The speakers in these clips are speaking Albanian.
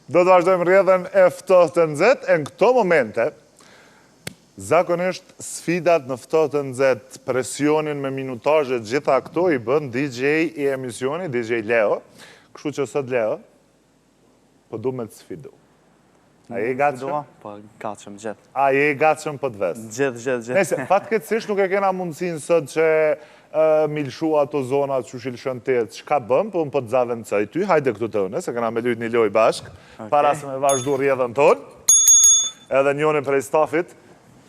Do të vazhdojmë rrjedhën e ftohtë të nxehtë, në këto momente, zakonisht sfidat në ftohtë të nxehtë, presionin me minutazhe, gjitha këto i bën DJ i emisioni, DJ Leo. Kështu që sot Leo, po du me të sfidu. A je i gatshëm? Po, gatshëm, gjithë. A je i gatshëm po të vesë? Gjithë. Nese, fatkeqësisht nuk e kena mundësin sot që milshu ato zonat që shilëshën të jetë, qka bëm, po më po të zavendësaj ty, hajde këtu të une, se kena me lujt një loj bashk, para se me vazhdu rjedhën tonë, edhe njoni prej stafit,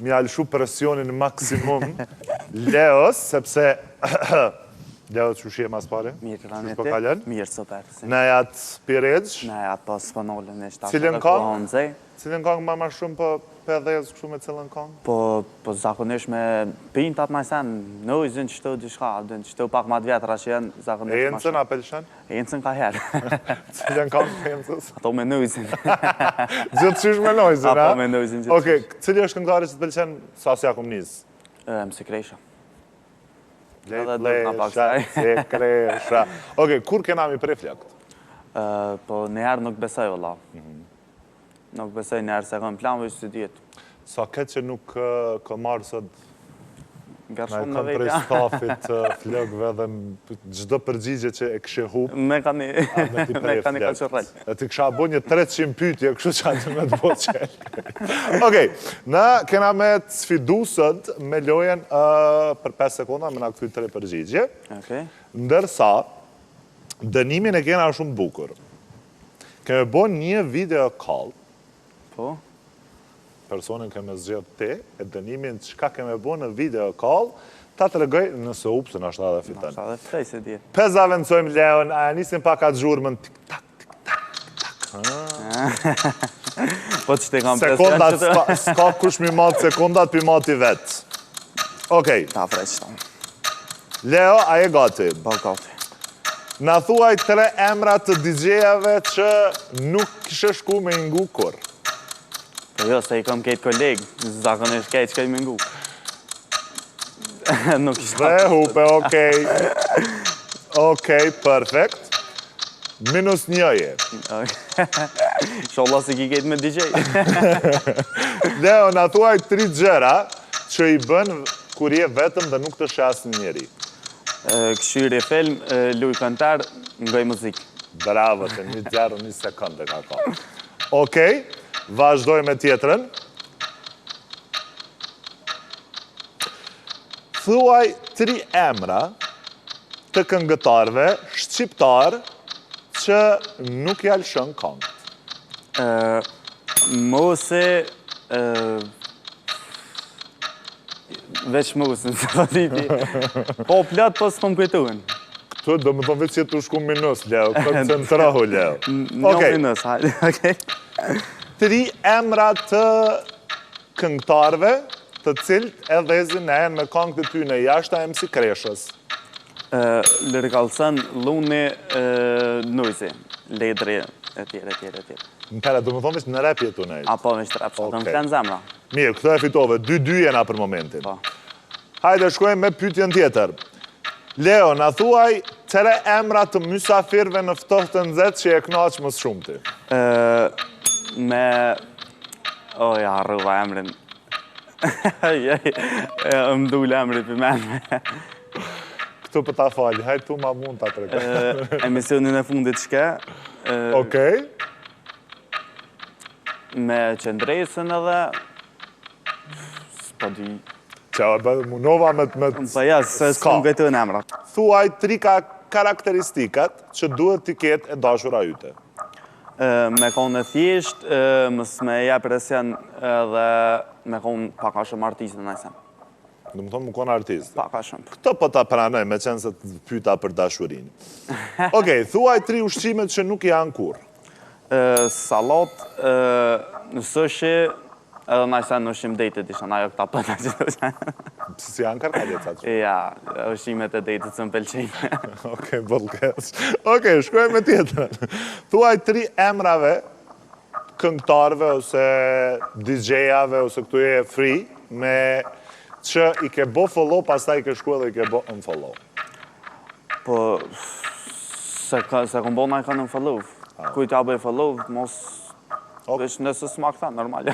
mi alëshu presionin maksimum Leos, sepse Leos që shie mas pari? Mirë, ranete, mirë, super. Në jatë piregjë? Në jatë pas pënollën e shtatë. Cilën kongë? Cilën kongë ma shumë për pedhezë kështu me cilën kongë? Po zakonisht me pintat ma sen, në ujzën qëto dishka, qëto pak ma të vjetra që jenë zakonisht ma shumë. E jëncën a pëllëshën? E jëncën ka herë. Cilën kongë për jëncës? Ato me në ujzën. Gjithë qysh me në ujzën, a? Apo me në ujzën gjithë. Oke, cili është këngëtari që të pëllëshën sasja kom njësë? Mësi Kresha. Se Kresha. Oke, kur kena mi prej flakt? Po njëherë nuk besoj, ola. Nuk besoj njëherë se kam plan vëjtë së djetë. Sa këtë që nuk ka marë sot Nga me shumë në kam prej vejtja. stafit flakve dhe gjdo përgjigje që e këshe hup, Me ka një ka që rrel. e ti kësha bo një 300 pytje, kështu që atë me të bo qelë. Okej, na kena me të sfidu sot me lojen për 5 sekonda, me na këthy 3 përgjigje, ndërsa dënimin e kena shumë bukur. Keme bo një video call, Po? personin keme zgjedh te, e dënimin qka keme bo në video call, ta të regoj nëse upsën ashtë edhe fitan. Nështë edhe frej se dje. Pez avencojmë Leon, a nisim pak atë zhurmën, tik-tak, tik-tak. Po që te kam Sekondat, s'ka kush mi matë sekondat, pi mati vetë. Okej, Ta frej që ta. Leo, a je gati? Po gati. Na thuaj 3 emra të DJ-ave që nuk kishe shku me ngu kur. Po jo, se i kam kejtë kolegë, zakonisht kejtë që kejtë me ngu. Nuk ishtë Dhe hupe, okej. Okej, perfekt. -1 je. Sholla se ki kejtë me DJ. Leo, na thuaj 3 gjëra që i bën kur je vetëm dhe nuk të shas njëri. Këshyri film, luj këntar, ngoj muzikë. Bravo, të një djarë një sekundë ka ka. Okej, vazhdoj me tjetrën. Thuaj 3 emra të këngëtarve shqiptar që nuk jalshën këngët. Mose, veç Mose, në të diti. Po plot, po s'kom kujtuen. Këtu do më thonë veç që tu shku minus, Leo, këtë centrahu, Leo. Një minus, hajde, okej. 3 emra të këngëtarve të cilët edhe zinë me këngët të ty në jashta e mësi Kreshës. Lërkalësën, Luni, Nujzi, Ledri, e tjere. Në pere, do më thonë veç në rap jetu në e. Apo, veç të rap, do më flenë zemra. Mirë, këto e fitove, 2-2 jena për momentin. Po. Hajde, shkojmë me pyetjen tjetër. Leo, na thuaj 3 emra të mysafirve në ftohtë të nxehtë që e kënaq më shumë ti. Me... ja, rruva emrin. Më dule emri për menme. Këtu për ta fali, hajde tu ma mund ta tregoj. Emisionin e fundit shke. Okej. Me qëndresën edhe... S'po di... Qa, munova me... Po ja, se s'kom gëtu në emrat. Thuaj 3 karakteristikat që duhet t'i ketë e dashura yte. Me konë e thjesht, mës me ja presjen edhe me konë paka shumë artistë në najsen. Në më thonë më konë artist. Paka shumë. Këto po ta pranoj me qenë se të pyta për dashurin. Okej, thuaj 3 ushqimet që nuk janë kur. Salat, në sushi, edhe najsen në ushqim dejtit isha, na jo këta pëta që të qenë. Si janë karkaljecat që? Ja, ushqimet e dejtit së më pelqenjë. Okej, bëllkes. Okej, shkojmë me tjetërën. Thuaj 3 emrave këngëtarve ose DJ-ave ose këtu e free me që i ke bo follow, pas ta i ke shku edhe i ke bo unfollow. Po, se kom bo na i ka në follow. Kujt ja bëj follow, mos Veç nëse s'ma këta, normal.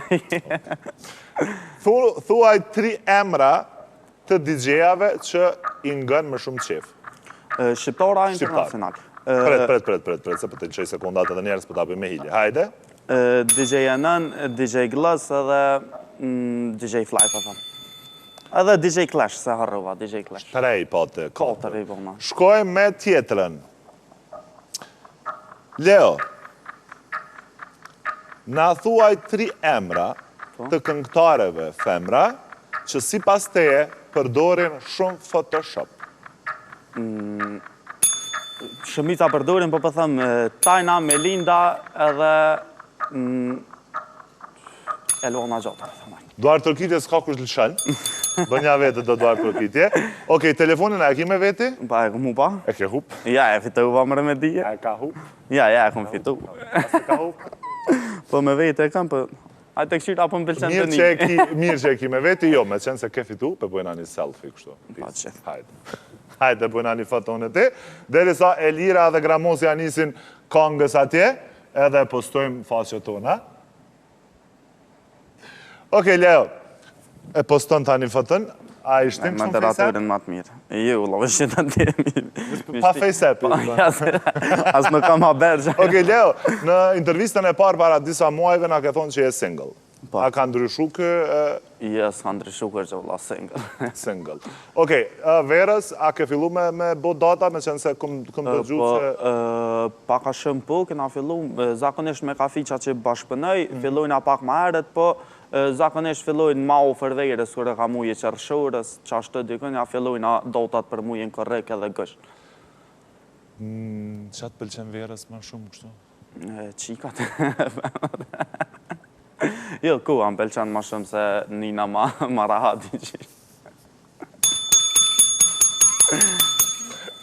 Thuaj 3 emra të DJ-ave që i ngën më shumë qef. Shqiptara internacional. Pret, se për të qej sekundat edhe njerës për të apim me hilje. Hajde. DJ Nën, DJ Glës edhe DJ Fly, për thëmë. Edhe DJ Clash, se harrova, DJ Clash. 3 po të 4 i bëma. Shkojmë me tjetërën. Leo, na thuaj 3 emra të këngëtareve femra që si pas teje përdorin shumë Photoshop. Shëmica përdorin, po thëmë Tajna, Melinda edhe Elona Gjota. Duar Tërkitje s'ka kush lëshën. Bënja vete do Duar Tërkitje. Okej, telefonin e kime veti? Pa, e këmu pa. E ke hup? Ja, e fitu pa mërë me dije. E ka hup? Ja, e këmu fitu. E ka hup? Po me vete e kam, po... Ajë të këshirë apo më pëlqen të një. Mirë që e ki me veti, jo, me qenë se ke fitu, pe bojna një selfie kështu. Pa që. Hajde, bojna një foton e ti. Deri sa Elira dhe Gramosja nisin kongës atje, edhe postojmë faqe tona. Okej, Leo, e poston ta një foton, a i shtim shumë FaceApp? Moderatorin ma të mirë. Ju, lo, është që të të Pa FaceApp. As më kam haber që. Okej, Leo, në intervistën e parë para disa muajve nga ke thonë që je single. Po. A ka ndryshu kë... Jo, s'ka ndryshu kërë që vla single. Single. Okej, verës, a ke fillu me bo data, me qenë se këm dëgju që... Paka shumë po, këna fillu, zakonisht me kafiqa që bashkëpënëj, fillojnë a pak ma herët, po zakonisht fillojnë ma u fërvejrës, kërë ka muje qërshorës, që ashtë të dykën, ja fillojnë a dotat për mujen korrek edhe gësh. Qa të pëlqen verës ma shumë kështu? Qikat. Jo, ku, am pëlqen ma shumë se Nina ma rahati që.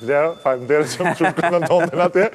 Leo, fajmë dhere që më shumë këndon të atje.